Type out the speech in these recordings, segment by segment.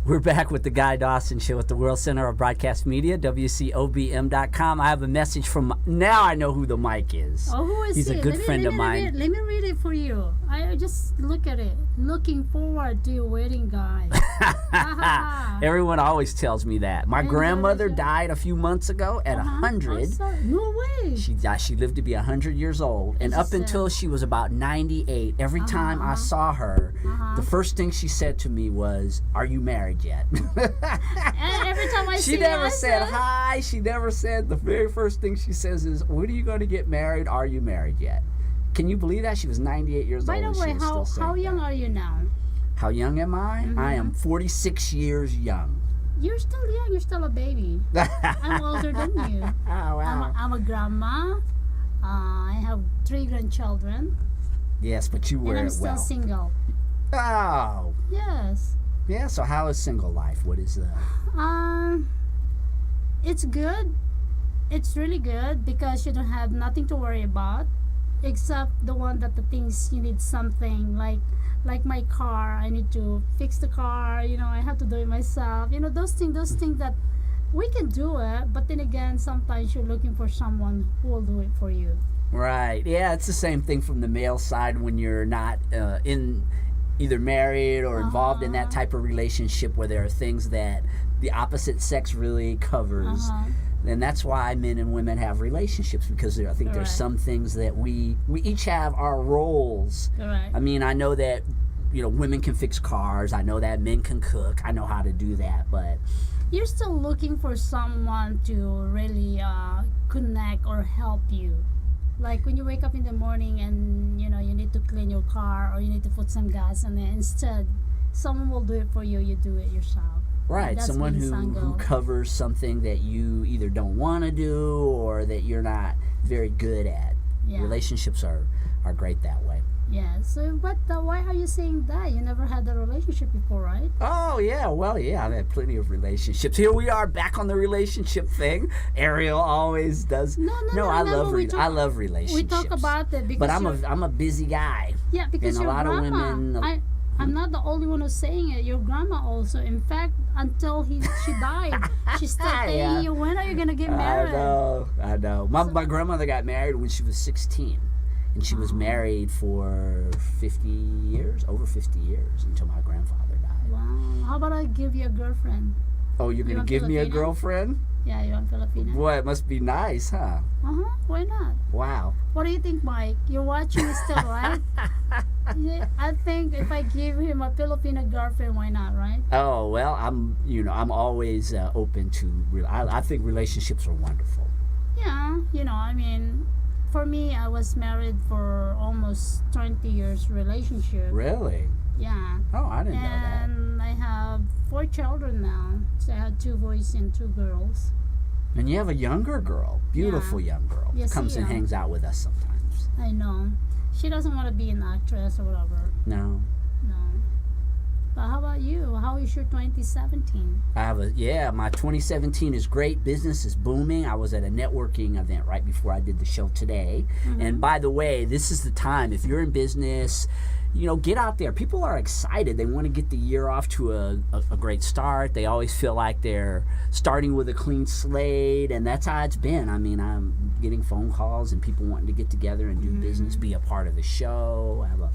We're back with the Guy Dawson Show at the World Center of Broadcast Media, WCOBM.com. I have a message from, now I know who the Mic is. Oh, who is he? He's a good friend of mine. Let me read it for you. I just look at it. Looking forward to your wedding, Guy. Everyone always tells me that. My grandmother died a few months ago at 100. No way. She lived to be 100 years old. And up until she was about 98, every time I saw her, the first thing she said to me was, "Are you married yet?" And every time I see she never said hi. She never said, the very first thing she says is, "When are you going to get married? Are you married yet?" Can you believe that? She was 98 years By old. the way, how young are you now? How young am I? I am 46 years young. You're still young. You're still a baby. I'm older than you. Oh, wow. I'm a grandma. I have 3 grandchildren. Yes, but you were, and I'm still single. Oh. Yes. Yeah, so how is single life? What is that? It's good. It's really good because you don't have nothing to worry about, except the one that the things you need something like my car. I need to fix the car. I have to do it myself. Those things that we can do it, but then again, sometimes you're looking for someone who will do it for you. Right. Yeah, it's the same thing from the male side when you're not in either married or involved in that type of relationship where there are things that the opposite sex really covers. And that's why men and women have relationships, because I think there's some things that we each have our roles. I mean, I know that women can fix cars. I know that men can cook. I know how to do that, but you're still looking for someone to really connect or help you. Like when you wake up in the morning and you need to clean your car or you need to put some gas in it, instead someone will do it for you. You do it yourself. Right, someone who covers something that you either don't want to do or that you're not very good at. Relationships are great that way. Yeah, so but why are you saying that? You never had a relationship before, right? Oh, yeah, well, yeah, I've had plenty of relationships. Here we are back on the relationship thing. Ariel always does. No, I love relationships. We talk about that because I'm a busy guy. Yeah, because and a lot of women. I'm not the only one who's saying it. Your grandma also. In fact, until she died, she's still saying you. When are you gonna get married? I know. My grandmother got married when she was 16. And she was married for 50 years, over 50 years, until my grandfather died. Wow. How about I give you a girlfriend? Oh, you're going to give me a girlfriend? Yeah, you want Filipino? Boy, it must be nice, huh? Why not? Wow. What do you think, Mike? You're watching it still, right? I think if I give him a Filipino girlfriend, why not, right? Oh, well, I'm always open to, I think relationships are wonderful. Yeah, I mean, for me, I was married for almost 20 years relationship. Really? Yeah. Oh, I didn't know that. And I have 4 children now. So I had 2 boys and 2 girls. And you have a younger girl, beautiful young girl, comes and hangs out with us sometimes. I know. She doesn't want to be an actress or whatever. No. But how about you? How is your 2017? My 2017 is great. Business is booming. I was at a networking event right before I did the show today. And by the way, this is the time, if you're in business, get out there. People are excited. They want to get the year off to a great start. They always feel like they're starting with a clean slate, and that's how it's been. I mean, I'm getting phone calls and people wanting to get together and do business, be a part of the show. I have a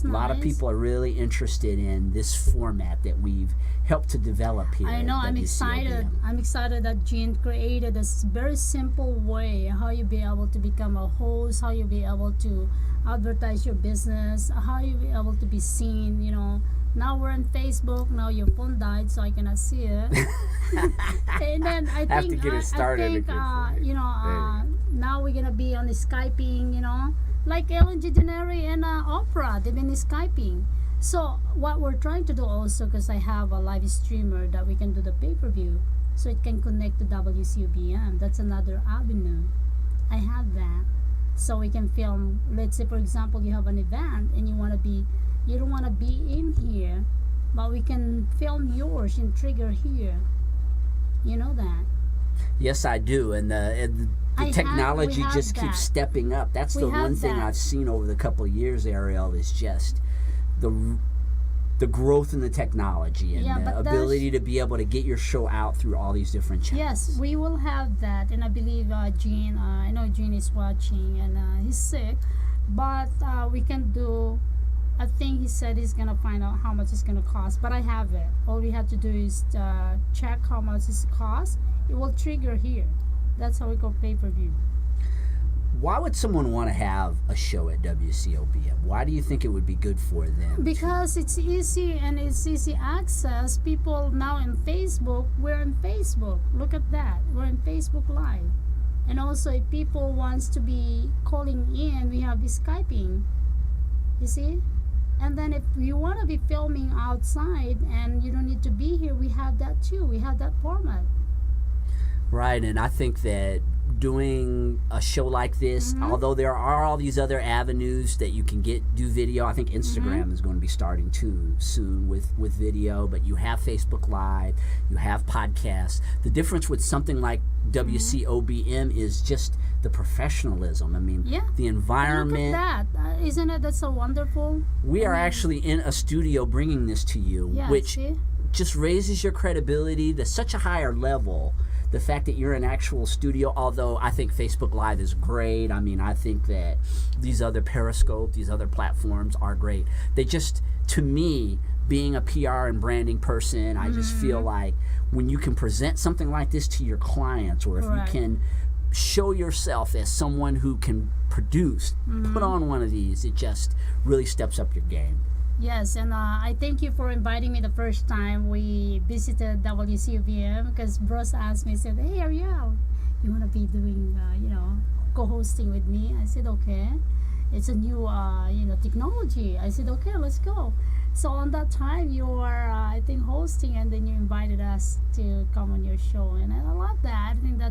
lot of people are really interested in this format that we've helped to develop here. I know. I'm excited. I'm excited that Gene created this very simple way how you be able to become a host, how you be able to advertise your business, how you be able to be seen. Now we're on Facebook. Now your phone died, so I cannot see it. And then I have to get it started. Now we're gonna be on the Skyping. Like Ellen DeGeneres and Oprah, they've been Skyping. So what we're trying to do also, because I have a live streamer that we can do the pay-per-view, so it can connect to WCOBM. That's another avenue. I have that. So we can film, let's say for example you have an event and you don't want to be in here, but we can film yours and trigger here. You know that? Yes, I do. And the technology just keeps stepping up. That's the one thing I've seen over the couple of years, Ariel, is just the growth in the technology and Yeah, the but ability to be able to get your show out through all these different channels. Yes, we will have that, and I believe Gene. I know Gene is watching, and he's sick, but we can do. I think he said he's gonna find out how much it's gonna cost, but I have it. All we have to do is check how much it costs. It will trigger here. That's how we go pay-per-view. Why would someone want to have a show at WCOBM? Why do you think it would be good for them? Because it's easy and it's easy access. People now in Facebook, we're in Facebook. Look at that. We're in Facebook Live. And also if people wants to be calling in, we have the Skyping. You see? And then if you want to be filming outside and you don't need to be here, we have that too. We have that format. Right, and I think that doing a show like this, although there are all these other avenues that you can do video, I think Instagram is going to be starting too soon with video, but you have Facebook Live, you have podcasts. The difference with something like WCOBM is just the professionalism. I mean, the environment. Look at that. Isn't it that's so wonderful? We are actually in a studio bringing this to you, which just raises your credibility to such a higher level. The fact that you're in an actual studio, although I think Facebook Live is great. I mean, I think that these other Periscope, these other platforms are great. They just, to me, being a PR and branding person, I just feel like when you can present something like this to your clients, or if you can show yourself as someone who can produce, put on one of these, it just really steps up your game. Yes, and I thank you for inviting me the first time we visited WCOBM, because Bruce asked me, said, "Hey, Ariel, you want to be doing, co-hosting with me?" I said, "Okay." It's a new, technology. I said, "Okay, let's go." So on that time, you were, I think, hosting, and then you invited us to come on your show, and I love that. I think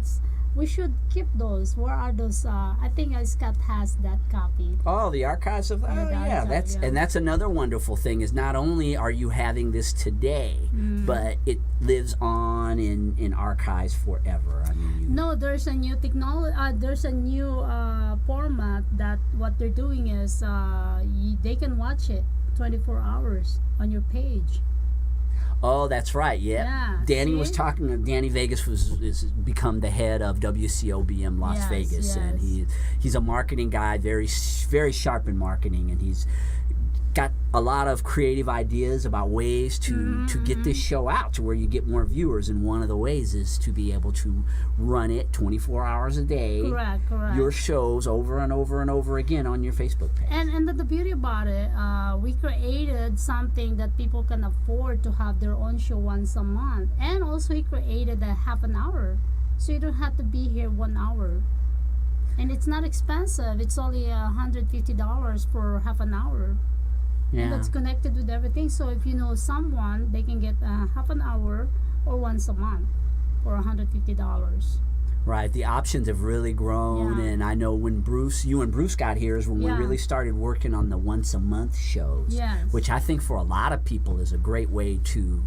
we should keep those. Where are those? I think Scott has that copy. Oh, the archives of and that's another wonderful thing is not only are you having this today, but it lives on in archives forever. I mean, no, there's a new technology. There's a new format that what they're doing is they can watch it 24 hours on your page. Oh, that's right. Yeah. Danny see? was talking. Danny Vegas is become the head of WCOBM Las Vegas, and he's a marketing guy, very very sharp in marketing, and he's got a lot of creative ideas about ways to get this show out to where you get more viewers. And one of the ways is to be able to run it 24 hours a day. Correct. Your shows over and over and over again on your Facebook page. And the beauty about it, we created something that people can afford to have their own show once a month. And also he created a half an hour. So you don't have to be here 1 hour. And it's not expensive. It's only $150 for half an hour. And that's connected with everything. So if you know someone, they can get half an hour or once a month for $150. Right, the options have really grown, and I know when you and Bruce got here is when we really started working on the once a month shows, which I think for a lot of people is a great way to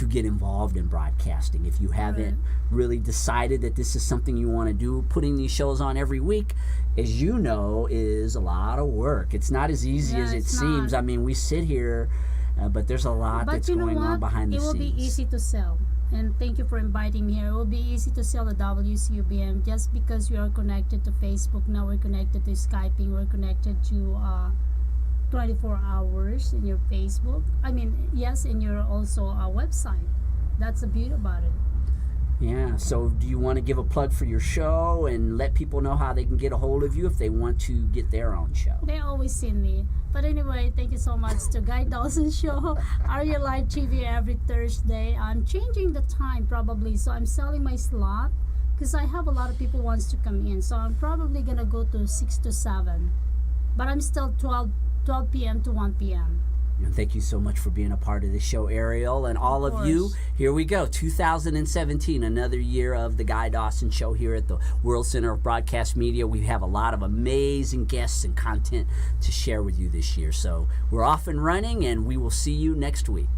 get involved in broadcasting. If you haven't really decided that this is something you want to do, putting these shows on every week, as you know, is a lot of work. It's not as easy as it seems. I mean, we sit here, but there's a lot that's going on behind the scenes. It will be easy to sell. And thank you for inviting me here. It will be easy to sell the WCOBM just because we are connected to Facebook. Now we're connected to Skyping. We're connected to 24 hours in your Facebook. I mean, yes, in your also website. That's the beauty about it. Yeah, so do you want to give a plug for your show and let people know how they can get a hold of you if they want to get their own show? They always see me. But anyway, thank you so much to Guy Dawson Show, Ariel Live TV every Thursday. I'm changing the time probably, so I'm selling my slot because I have a lot of people wants to come in. So I'm probably going to go to 6 to 7. But I'm still 12 p.m. to 1 p.m. And thank you so much for being a part of the show, Ariel, and all of you. Here we go, 2017, another year of the Guy Dawson Show here at the World Center of Broadcast Media. We have a lot of amazing guests and content to share with you this year. So we're off and running, and we will see you next week.